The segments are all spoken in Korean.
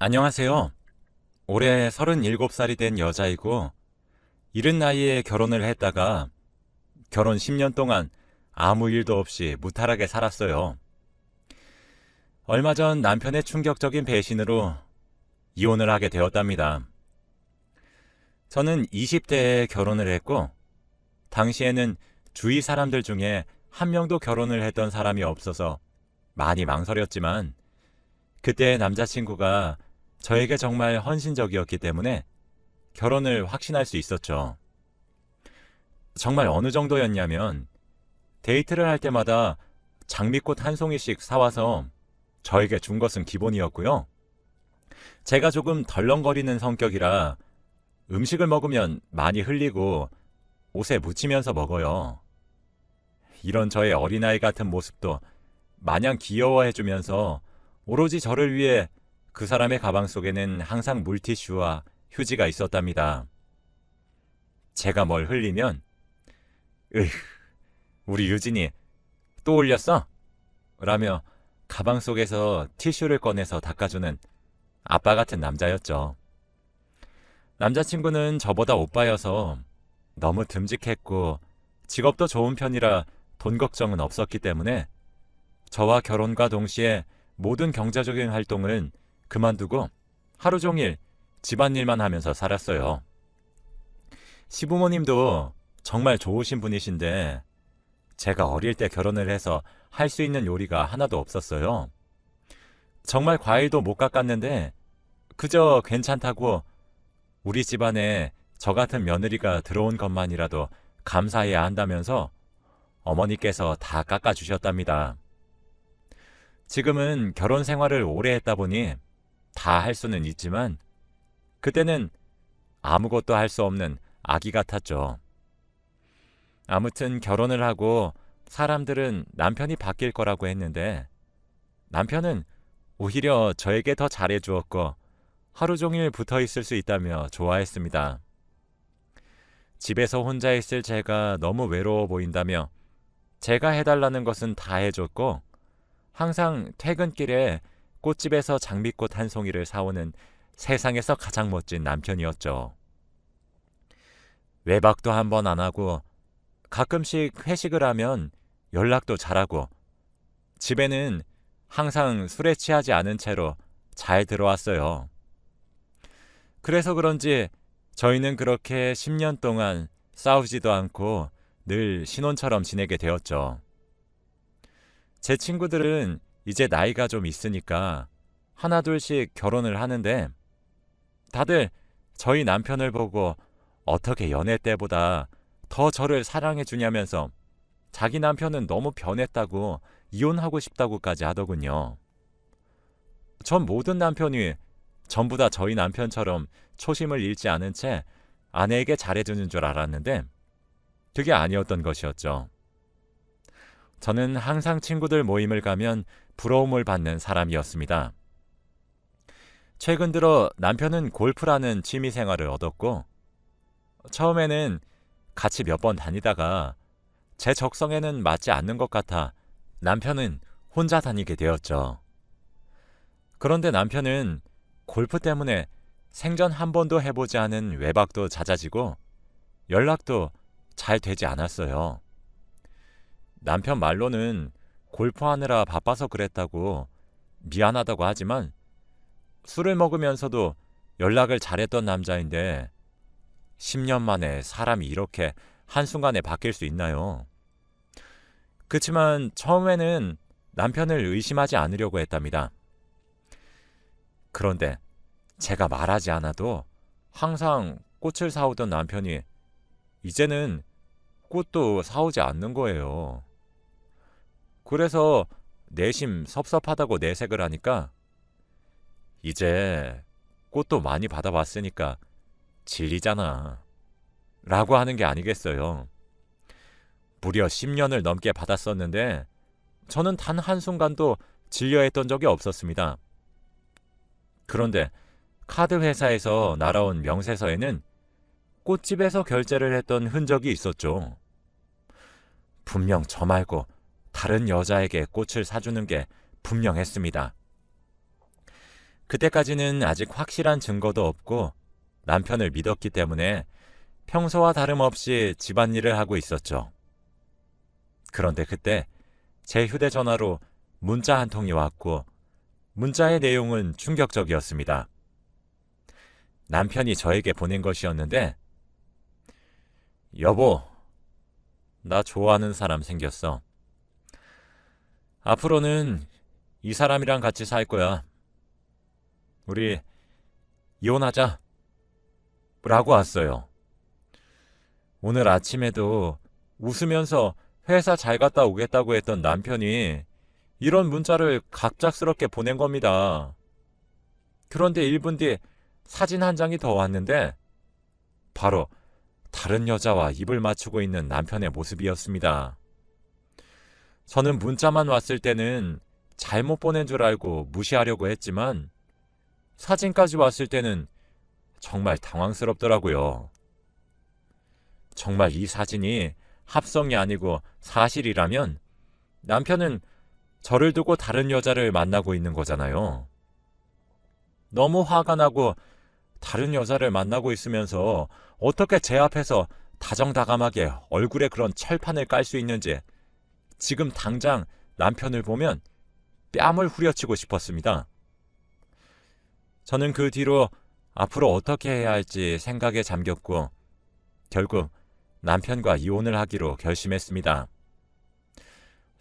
안녕하세요. 올해 37살이 된 여자이고, 이른 나이에 결혼을 했다가 결혼 10년 동안 아무 일도 없이 무탈하게 살았어요. 얼마 전 남편의 충격적인 배신으로 이혼을 하게 되었답니다. 저는 20대에 결혼을 했고, 당시에는 주위 사람들 중에 한 명도 결혼을 했던 사람이 없어서 많이 망설였지만, 그때 남자친구가 저에게 정말 헌신적이었기 때문에 결혼을 확신할 수 있었죠. 정말 어느 정도였냐면 데이트를 할 때마다 장미꽃 한 송이씩 사와서 저에게 준 것은 기본이었고요. 제가 조금 덜렁거리는 성격이라 음식을 먹으면 많이 흘리고 옷에 묻히면서 먹어요. 이런 저의 어린아이 같은 모습도 마냥 귀여워해주면서 오로지 저를 위해 그 사람의 가방 속에는 항상 물티슈와 휴지가 있었답니다. 제가 뭘 흘리면 으휴, 우리 유진이 또 올렸어? 라며 가방 속에서 티슈를 꺼내서 닦아주는 아빠 같은 남자였죠. 남자친구는 저보다 오빠여서 너무 듬직했고 직업도 좋은 편이라 돈 걱정은 없었기 때문에 저와 결혼과 동시에 모든 경제적인 활동은 그만두고 하루 종일 집안일만 하면서 살았어요. 시부모님도 정말 좋으신 분이신데 제가 어릴 때 결혼을 해서 할 수 있는 요리가 하나도 없었어요. 정말 과일도 못 깎았는데 그저 괜찮다고 우리 집안에 저 같은 며느리가 들어온 것만이라도 감사해야 한다면서 어머니께서 다 깎아주셨답니다. 지금은 결혼 생활을 오래 했다 보니 다 할 수는 있지만 그때는 아무것도 할 수 없는 아기 같았죠. 아무튼 결혼을 하고 사람들은 남편이 바뀔 거라고 했는데 남편은 오히려 저에게 더 잘해주었고 하루 종일 붙어 있을 수 있다며 좋아했습니다. 집에서 혼자 있을 제가 너무 외로워 보인다며 제가 해달라는 것은 다 해줬고 항상 퇴근길에 꽃집에서 장미꽃 한 송이를 사오는 세상에서 가장 멋진 남편이었죠. 외박도 한 번 안 하고 가끔씩 회식을 하면 연락도 잘하고 집에는 항상 술에 취하지 않은 채로 잘 들어왔어요. 그래서 그런지 저희는 그렇게 10년 동안 싸우지도 않고 늘 신혼처럼 지내게 되었죠. 제 친구들은 이제 나이가 좀 있으니까 하나둘씩 결혼을 하는데 다들 저희 남편을 보고 어떻게 연애 때보다 더 저를 사랑해 주냐면서 자기 남편은 너무 변했다고 이혼하고 싶다고까지 하더군요. 전 모든 남편이 전부 다 저희 남편처럼 초심을 잃지 않은 채 아내에게 잘해주는 줄 알았는데 그게 아니었던 것이었죠. 저는 항상 친구들 모임을 가면 부러움을 받는 사람이었습니다. 최근 들어 남편은 골프라는 취미 생활을 얻었고 처음에는 같이 몇 번 다니다가 제 적성에는 맞지 않는 것 같아 남편은 혼자 다니게 되었죠. 그런데 남편은 골프 때문에 생전 한 번도 해보지 않은 외박도 잦아지고 연락도 잘 되지 않았어요. 남편 말로는 골프하느라 바빠서 그랬다고 미안하다고 하지만 술을 먹으면서도 연락을 잘했던 남자인데 10년 만에 사람이 이렇게 한순간에 바뀔 수 있나요? 그치만 처음에는 남편을 의심하지 않으려고 했답니다. 그런데 제가 말하지 않아도 항상 꽃을 사오던 남편이 이제는 꽃도 사오지 않는 거예요. 그래서 내심 섭섭하다고 내색을 하니까 이제 꽃도 많이 받아봤으니까 질리잖아 라고 하는 게 아니겠어요. 무려 10년을 넘게 받았었는데 저는 단 한순간도 질려했던 적이 없었습니다. 그런데 카드 회사에서 날아온 명세서에는 꽃집에서 결제를 했던 흔적이 있었죠. 분명 저 말고 다른 여자에게 꽃을 사주는 게 분명했습니다. 그때까지는 아직 확실한 증거도 없고 남편을 믿었기 때문에 평소와 다름없이 집안일을 하고 있었죠. 그런데 그때 제 휴대전화로 문자 한 통이 왔고 문자의 내용은 충격적이었습니다. 남편이 저에게 보낸 것이었는데, 여보, 나 좋아하는 사람 생겼어. 앞으로는 이 사람이랑 같이 살 거야. 우리 이혼하자. 라고 왔어요. 오늘 아침에도 웃으면서 회사 잘 갔다 오겠다고 했던 남편이 이런 문자를 갑작스럽게 보낸 겁니다. 그런데 1분 뒤 사진 한 장이 더 왔는데 바로 다른 여자와 입을 맞추고 있는 남편의 모습이었습니다. 저는 문자만 왔을 때는 잘못 보낸 줄 알고 무시하려고 했지만 사진까지 왔을 때는 정말 당황스럽더라고요. 정말 이 사진이 합성이 아니고 사실이라면 남편은 저를 두고 다른 여자를 만나고 있는 거잖아요. 너무 화가 나고 다른 여자를 만나고 있으면서 어떻게 제 앞에서 다정다감하게 얼굴에 그런 철판을 깔 수 있는지 지금 당장 남편을 보면 뺨을 후려치고 싶었습니다. 저는 그 뒤로 앞으로 어떻게 해야 할지 생각에 잠겼고 결국 남편과 이혼을 하기로 결심했습니다.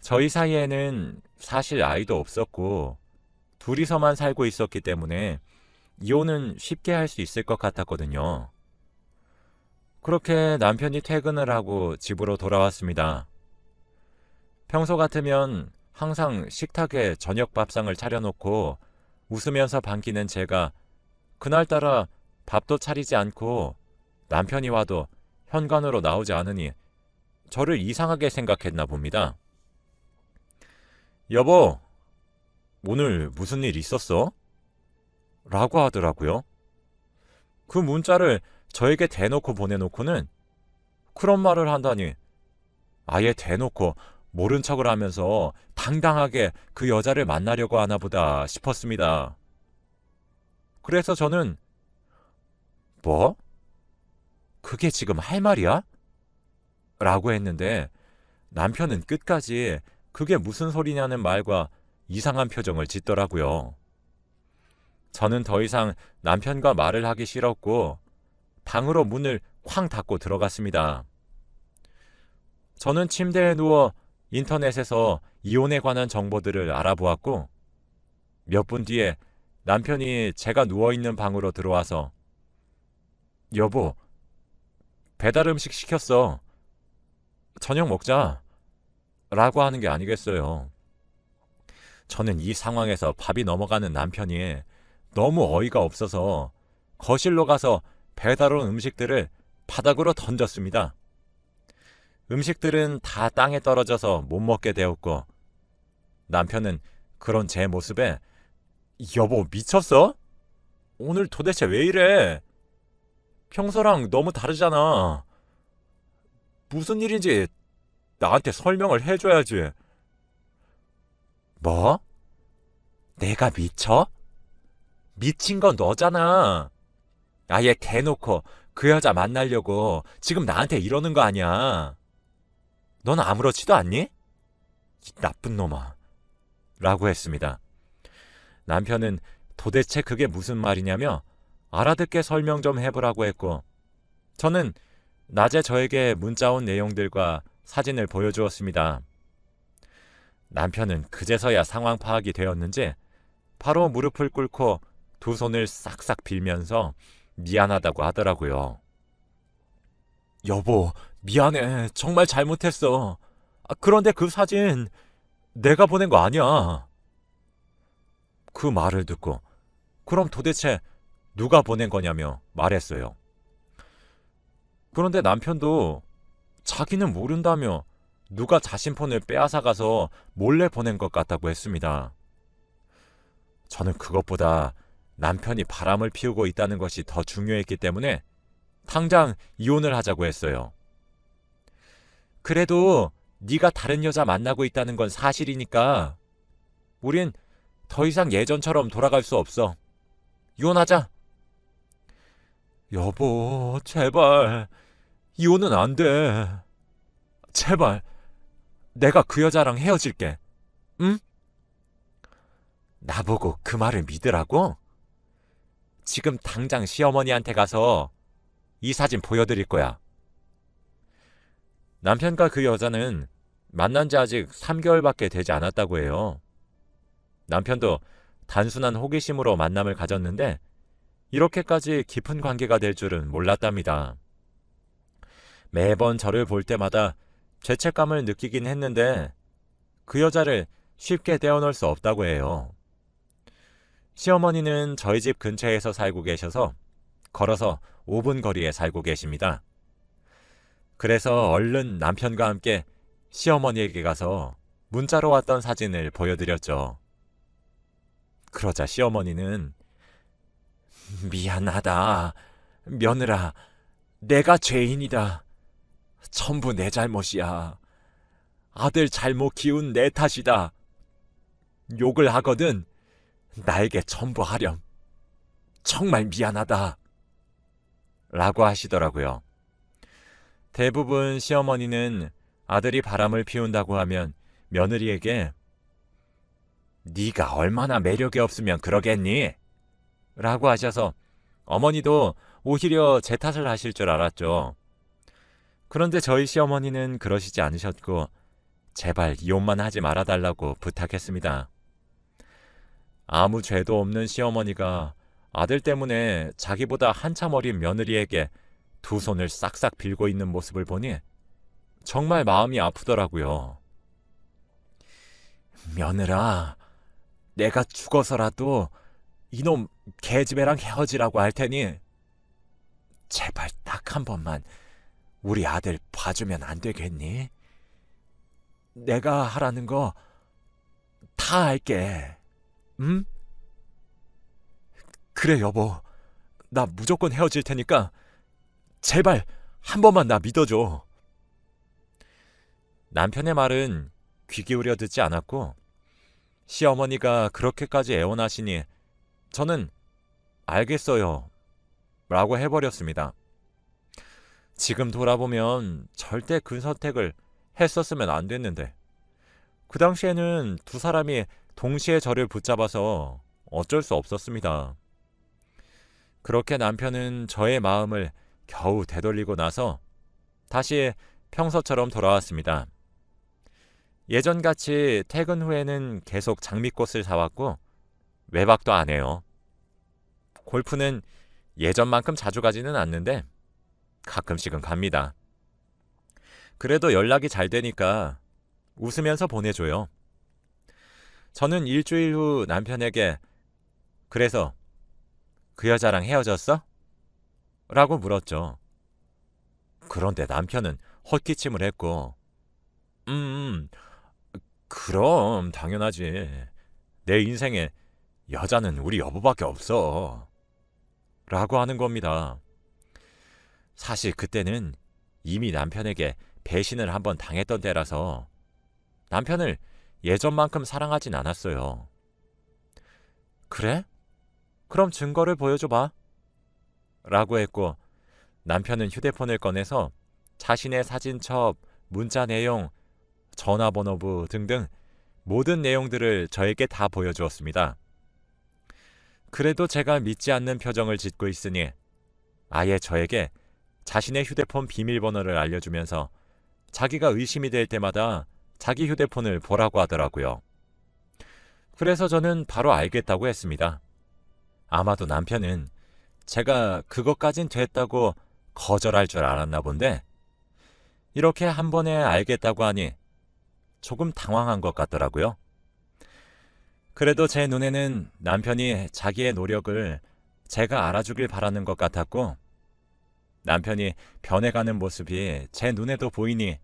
저희 사이에는 사실 아이도 없었고 둘이서만 살고 있었기 때문에 이혼은 쉽게 할 수 있을 것 같았거든요. 그렇게 남편이 퇴근을 하고 집으로 돌아왔습니다. 평소 같으면 항상 식탁에 저녁 밥상을 차려놓고 웃으면서 반기는 제가 그날따라 밥도 차리지 않고 남편이 와도 현관으로 나오지 않으니 저를 이상하게 생각했나 봅니다. 여보, 오늘 무슨 일 있었어? 라고 하더라고요. 그 문자를 저에게 대놓고 보내놓고는 그런 말을 한다니 아예 대놓고 모른 척을 하면서 당당하게 그 여자를 만나려고 하나 보다 싶었습니다. 그래서 저는 뭐? 그게 지금 할 말이야? 라고 했는데 남편은 끝까지 그게 무슨 소리냐는 말과 이상한 표정을 짓더라고요. 저는 더 이상 남편과 말을 하기 싫었고 방으로 문을 쾅 닫고 들어갔습니다. 저는 침대에 누워 인터넷에서 이혼에 관한 정보들을 알아보았고 몇 분 뒤에 남편이 제가 누워있는 방으로 들어와서 여보, 배달 음식 시켰어. 저녁 먹자. 라고 하는 게 아니겠어요. 저는 이 상황에서 밥이 넘어가는 남편이 너무 어이가 없어서 거실로 가서 배달 온 음식들을 바닥으로 던졌습니다. 음식들은 다 땅에 떨어져서 못 먹게 되었고 남편은 그런 제 모습에 여보 미쳤어? 오늘 도대체 왜 이래? 평소랑 너무 다르잖아. 무슨 일인지 나한테 설명을 해줘야지. 뭐? 내가 미쳐? 미친 건 너잖아. 아예 대놓고 그 여자 만나려고 지금 나한테 이러는 거 아니야. 넌 아무렇지도 않니? 이 나쁜 놈아. 라고 했습니다. 남편은 도대체 그게 무슨 말이냐며 알아듣게 설명 좀 해보라고 했고 저는 낮에 저에게 문자 온 내용들과 사진을 보여주었습니다. 남편은 그제서야 상황 파악이 되었는지 바로 무릎을 꿇고 두 손을 싹싹 빌면서 미안하다고 하더라고요. 여보, 미안해. 정말 잘못했어. 그런데 그 사진 내가 보낸 거 아니야. 그 말을 듣고 그럼 도대체 누가 보낸 거냐며 말했어요. 그런데 남편도 자기는 모른다며 누가 자신 폰을 빼앗아가서 몰래 보낸 것 같다고 했습니다. 저는 그것보다 남편이 바람을 피우고 있다는 것이 더 중요했기 때문에 당장 이혼을 하자고 했어요. 그래도 네가 다른 여자 만나고 있다는 건 사실이니까 우린 더 이상 예전처럼 돌아갈 수 없어. 이혼하자. 여보, 제발. 이혼은 안 돼. 제발. 내가 그 여자랑 헤어질게. 응? 나보고 그 말을 믿으라고? 지금 당장 시어머니한테 가서 이 사진 보여드릴 거야. 남편과 그 여자는 만난 지 아직 3개월밖에 되지 않았다고 해요. 남편도 단순한 호기심으로 만남을 가졌는데 이렇게까지 깊은 관계가 될 줄은 몰랐답니다. 매번 저를 볼 때마다 죄책감을 느끼긴 했는데 그 여자를 쉽게 떼어놓을 수 없다고 해요. 시어머니는 저희 집 근처에서 살고 계셔서 걸어서 5분 거리에 살고 계십니다. 그래서 얼른 남편과 함께 시어머니에게 가서 문자로 왔던 사진을 보여드렸죠. 그러자 시어머니는 미안하다. 며느라, 내가 죄인이다. 전부 내 잘못이야. 아들 잘못 키운 내 탓이다. 욕을 하거든 나에게 전부 하렴. 정말 미안하다. 라고 하시더라고요. 대부분 시어머니는 아들이 바람을 피운다고 하면 며느리에게 네가 얼마나 매력이 없으면 그러겠니? 라고 하셔서 어머니도 오히려 제 탓을 하실 줄 알았죠. 그런데 저희 시어머니는 그러시지 않으셨고 제발 이혼만 하지 말아달라고 부탁했습니다. 아무 죄도 없는 시어머니가 아들 때문에 자기보다 한참 어린 며느리에게 두 손을 싹싹 빌고 있는 모습을 보니 정말 마음이 아프더라고요. 며느라, 내가 죽어서라도 이놈 개집애랑 헤어지라고 할 테니 제발 딱 한 번만 우리 아들 봐주면 안 되겠니? 내가 하라는 거 다 할게. 응? 그래 여보, 나 무조건 헤어질 테니까 제발 한 번만 나 믿어줘. 남편의 말은 귀 기울여 듣지 않았고 시어머니가 그렇게까지 애원하시니 저는 알겠어요 라고 해버렸습니다. 지금 돌아보면 절대 그 선택을 했었으면 안 됐는데 그 당시에는 두 사람이 동시에 저를 붙잡아서 어쩔 수 없었습니다. 그렇게 남편은 저의 마음을 겨우 되돌리고 나서 다시 평소처럼 돌아왔습니다. 예전같이 퇴근 후에는 계속 장미꽃을 사왔고 외박도 안 해요. 골프는 예전만큼 자주 가지는 않는데 가끔씩은 갑니다. 그래도 연락이 잘 되니까 웃으면서 보내줘요. 저는 일주일 후 남편에게 그래서 그 여자랑 헤어졌어? 라고 물었죠. 그런데 남편은 헛기침을 했고 그럼 당연하지. 내 인생에 여자는 우리 여보밖에 없어. 라고 하는 겁니다. 사실 그때는 이미 남편에게 배신을 한번 당했던 때라서 남편을 예전만큼 사랑하진 않았어요. 그래? 그럼 증거를 보여줘봐. 라고 했고 남편은 휴대폰을 꺼내서 자신의 사진첩, 문자 내용, 전화번호부 등등 모든 내용들을 저에게 다 보여주었습니다. 그래도 제가 믿지 않는 표정을 짓고 있으니 아예 저에게 자신의 휴대폰 비밀번호를 알려주면서 자기가 의심이 될 때마다 자기 휴대폰을 보라고 하더라고요. 그래서 저는 바로 알겠다고 했습니다. 아마도 남편은 제가 그것까진 됐다고 거절할 줄 알았나 본데 이렇게 한 번에 알겠다고 하니 조금 당황한 것 같더라고요. 그래도 제 눈에는 남편이 자기의 노력을 제가 알아주길 바라는 것 같았고 남편이 변해가는 모습이 제 눈에도 보이니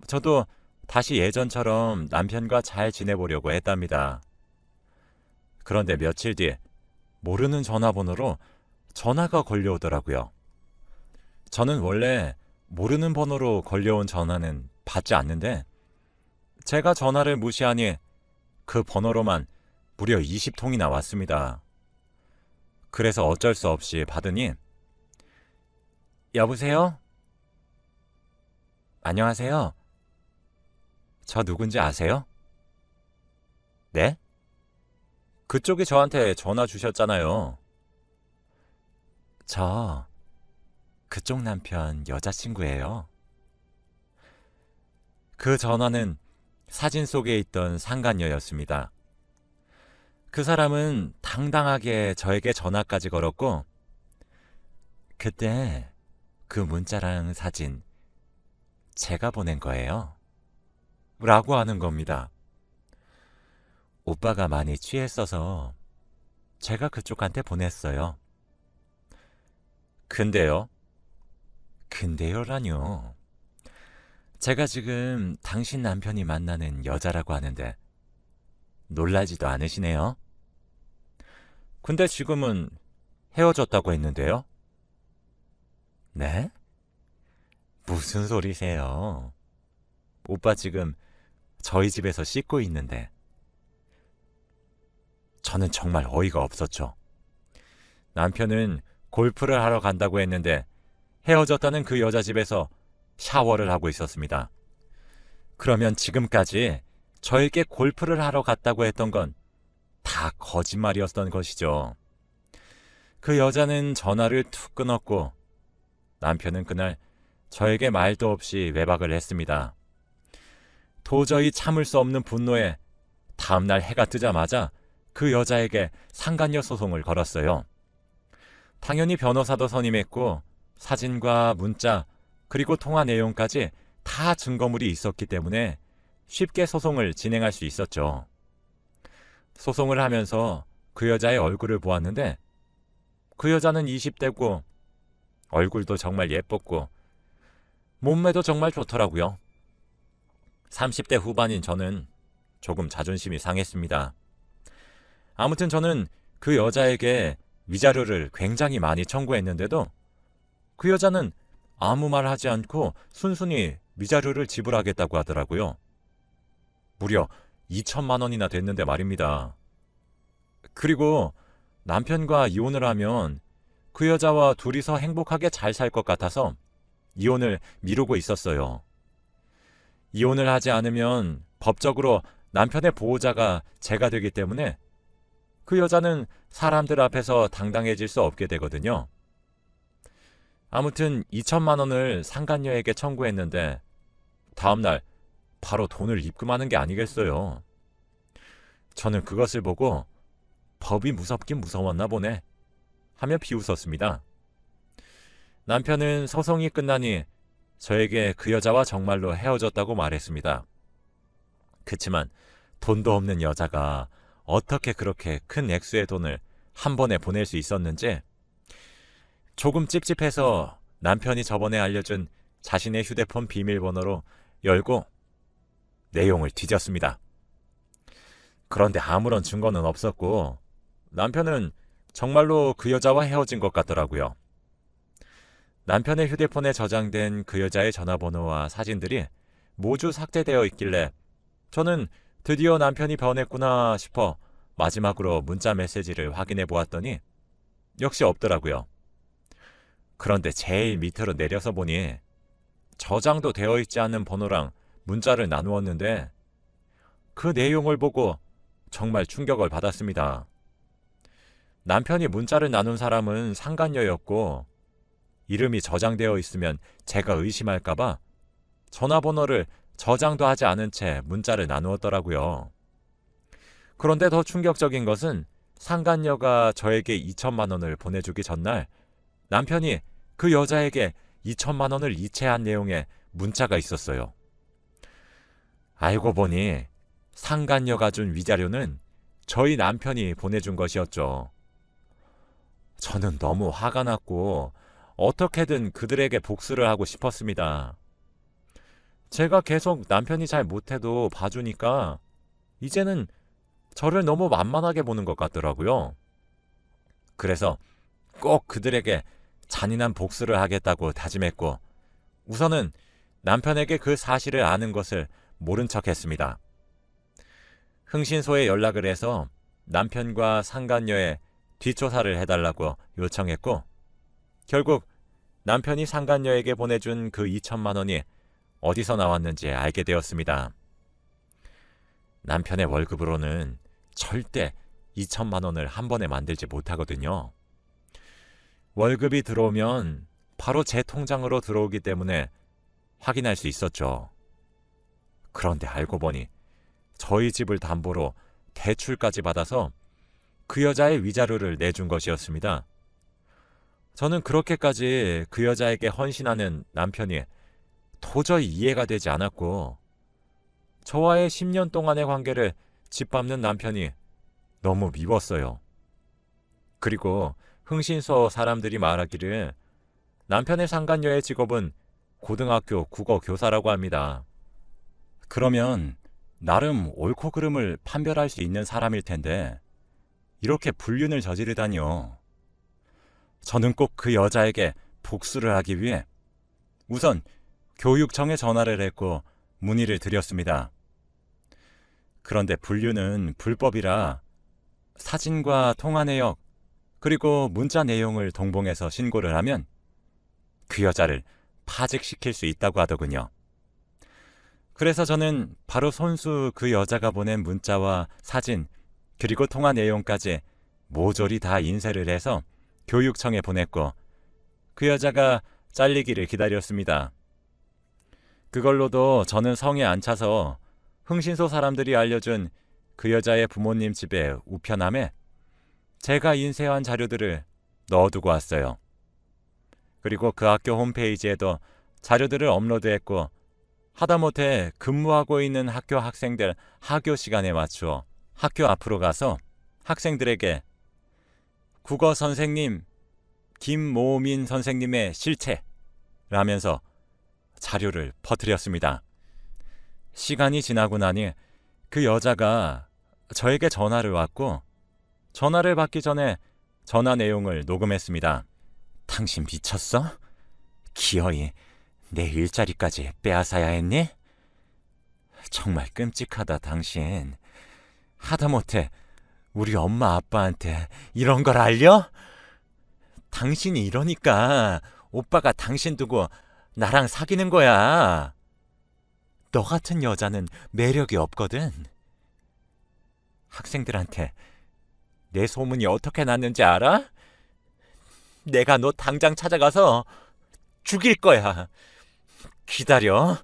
저도 다시 예전처럼 남편과 잘 지내보려고 했답니다. 그런데 며칠 뒤 모르는 전화번호로 전화가 걸려오더라고요. 저는 원래 모르는 번호로 걸려온 전화는 받지 않는데 제가 전화를 무시하니 그 번호로만 무려 20통이나 왔습니다. 그래서 어쩔 수 없이 받으니 여보세요? 안녕하세요. 저 누군지 아세요? 네? 그쪽이 저한테 전화 주셨잖아요. 저 그쪽 남편 여자친구예요. 그 전화는 사진 속에 있던 상간녀였습니다. 그 사람은 당당하게 저에게 전화까지 걸었고, 그때 그 문자랑 사진 제가 보낸 거예요. 라고 하는 겁니다. 오빠가 많이 취했어서 제가 그쪽한테 보냈어요. 근데요? 근데요라뇨. 제가 지금 당신 남편이 만나는 여자라고 하는데 놀라지도 않으시네요? 근데 지금은 헤어졌다고 했는데요? 네? 무슨 소리세요? 오빠 지금 저희 집에서 씻고 있는데. 저는 정말 어이가 없었죠. 남편은 골프를 하러 간다고 했는데 헤어졌다는 그 여자 집에서 샤워를 하고 있었습니다. 그러면 지금까지 저에게 골프를 하러 갔다고 했던 건 다 거짓말이었던 것이죠. 그 여자는 전화를 툭 끊었고 남편은 그날 저에게 말도 없이 외박을 했습니다. 도저히 참을 수 없는 분노에 다음날 해가 뜨자마자 그 여자에게 상간녀 소송을 걸었어요. 당연히 변호사도 선임했고 사진과 문자 그리고 통화 내용까지 다 증거물이 있었기 때문에 쉽게 소송을 진행할 수 있었죠. 소송을 하면서 그 여자의 얼굴을 보았는데 그 여자는 20대고 얼굴도 정말 예뻤고 몸매도 정말 좋더라고요. 30대 후반인 저는 조금 자존심이 상했습니다. 아무튼 저는 그 여자에게 위자료를 굉장히 많이 청구했는데도 그 여자는 아무 말 하지 않고 순순히 위자료를 지불하겠다고 하더라고요. 무려 2천만 원이나 됐는데 말입니다. 그리고 남편과 이혼을 하면 그 여자와 둘이서 행복하게 잘 살 것 같아서 이혼을 미루고 있었어요. 이혼을 하지 않으면 법적으로 남편의 보호자가 제가 되기 때문에 그 여자는 사람들 앞에서 당당해질 수 없게 되거든요. 아무튼 2천만 원을 상간녀에게 청구했는데 다음날 바로 돈을 입금하는 게 아니겠어요. 저는 그것을 보고 법이 무섭긴 무서웠나 보네 하며 비웃었습니다. 남편은 소송이 끝나니 저에게 그 여자와 정말로 헤어졌다고 말했습니다. 그치만 돈도 없는 여자가 어떻게 그렇게 큰 액수의 돈을 한 번에 보낼 수 있었는지 조금 찝찝해서 남편이 저번에 알려준 자신의 휴대폰 비밀번호로 열고 내용을 뒤졌습니다. 그런데 아무런 증거는 없었고 남편은 정말로 그 여자와 헤어진 것 같더라고요. 남편의 휴대폰에 저장된 그 여자의 전화번호와 사진들이 모두 삭제되어 있길래 저는 드디어 남편이 변했구나 싶어 마지막으로 문자 메시지를 확인해 보았더니 역시 없더라고요. 그런데 제일 밑으로 내려서 보니 저장도 되어 있지 않은 번호랑 문자를 나누었는데 그 내용을 보고 정말 충격을 받았습니다. 남편이 문자를 나눈 사람은 상간녀였고 이름이 저장되어 있으면 제가 의심할까봐 전화번호를 저장도 하지 않은 채 문자를 나누었더라고요. 그런데 더 충격적인 것은 상간녀가 저에게 2천만 원을 보내주기 전날 남편이 그 여자에게 2천만 원을 이체한 내용의 문자가 있었어요. 알고 보니 상간녀가 준 위자료는 저희 남편이 보내준 것이었죠. 저는 너무 화가 났고 어떻게든 그들에게 복수를 하고 싶었습니다. 제가 계속 남편이 잘 못해도 봐주니까 이제는 저를 너무 만만하게 보는 것 같더라고요. 그래서 꼭 그들에게 잔인한 복수를 하겠다고 다짐했고 우선은 남편에게 그 사실을 아는 것을 모른 척했습니다. 흥신소에 연락을 해서 남편과 상간녀의 뒷조사를 해달라고 요청했고 결국 남편이 상간녀에게 보내준 그 2천만 원이 어디서 나왔는지 알게 되었습니다. 남편의 월급으로는 절대 2천만 원을 한 번에 만들지 못하거든요. 월급이 들어오면 바로 제 통장으로 들어오기 때문에 확인할 수 있었죠. 그런데 알고 보니 저희 집을 담보로 대출까지 받아서 그 여자의 위자료를 내준 것이었습니다. 저는 그렇게까지 그 여자에게 헌신하는 남편이 도저히 이해가 되지 않았고 저와의 10년 동안의 관계를 짓밟는 남편이 너무 미웠어요. 그리고 흥신소 사람들이 말하기를 남편의 상간녀의 직업은 고등학교 국어 교사라고 합니다. 그러면 나름 옳고 그름을 판별할 수 있는 사람일 텐데 이렇게 불륜을 저지르다니요. 저는 꼭 그 여자에게 복수를 하기 위해 우선 교육청에 전화를 했고 문의를 드렸습니다. 그런데 불륜은 불법이라 사진과 통화 내역 그리고 문자 내용을 동봉해서 신고를 하면 그 여자를 파직시킬 수 있다고 하더군요. 그래서 저는 바로 손수 그 여자가 보낸 문자와 사진 그리고 통화 내용까지 모조리 다 인쇄를 해서 교육청에 보냈고 그 여자가 잘리기를 기다렸습니다. 그걸로도 저는 성에 안 차서 흥신소 사람들이 알려준 그 여자의 부모님 집에 우편함에 제가 인쇄한 자료들을 넣어두고 왔어요. 그리고 그 학교 홈페이지에도 자료들을 업로드했고 하다못해 근무하고 있는 학교 학생들 하교 시간에 맞추어 학교 앞으로 가서 학생들에게 국어 선생님 김모민 선생님의 실체라면서 자료를 퍼뜨렸습니다. 시간이 지나고 나니 그 여자가 저에게 전화를 왔고 전화를 받기 전에 전화 내용을 녹음했습니다. 당신 미쳤어? 기어이 내 일자리까지 빼앗아야 했니? 정말 끔찍하다 당신. 하다못해 우리 엄마 아빠한테 이런 걸 알려? 당신이 이러니까 오빠가 당신 두고 나랑 사귀는 거야. 너 같은 여자는 매력이 없거든. 학생들한테 내 소문이 어떻게 났는지 알아? 내가 너 당장 찾아가서 죽일 거야. 기다려.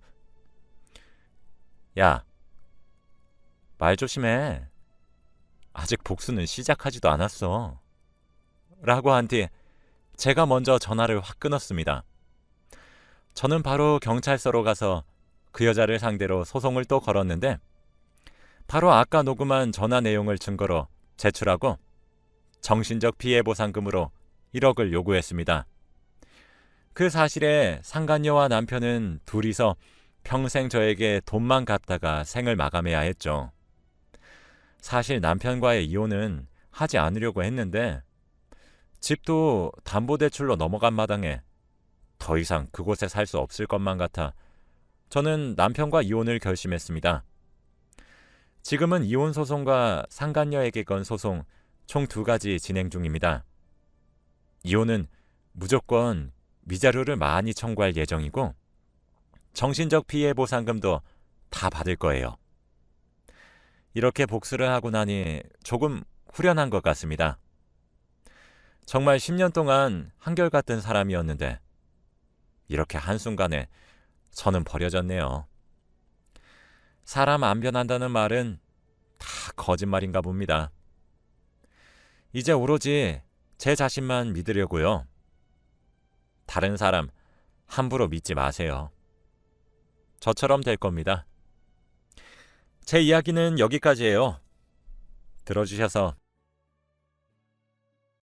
야, 말 조심해. 아직 복수는 시작하지도 않았어. 라고 한 뒤 제가 먼저 전화를 확 끊었습니다. 저는 바로 경찰서로 가서 그 여자를 상대로 소송을 또 걸었는데 바로 아까 녹음한 전화 내용을 증거로 제출하고 정신적 피해 보상금으로 1억을 요구했습니다. 그 사실에 상간녀와 남편은 둘이서 평생 저에게 돈만 갚다가 생을 마감해야 했죠. 사실 남편과의 이혼은 하지 않으려고 했는데 집도 담보대출로 넘어간 마당에 더 이상 그곳에 살 수 없을 것만 같아 저는 남편과 이혼을 결심했습니다. 지금은 이혼 소송과 상간녀에게 건 소송 총 2가지 진행 중입니다. 이혼은 무조건 위자료를 많이 청구할 예정이고 정신적 피해 보상금도 다 받을 거예요. 이렇게 복수를 하고 나니 조금 후련한 것 같습니다. 정말 10년 동안 한결같은 사람이었는데 이렇게 한순간에 저는 버려졌네요. 사람 안 변한다는 말은 다 거짓말인가 봅니다. 이제 오로지 제 자신만 믿으려고요. 다른 사람 함부로 믿지 마세요. 저처럼 될 겁니다. 제 이야기는 여기까지예요. 들어주셔서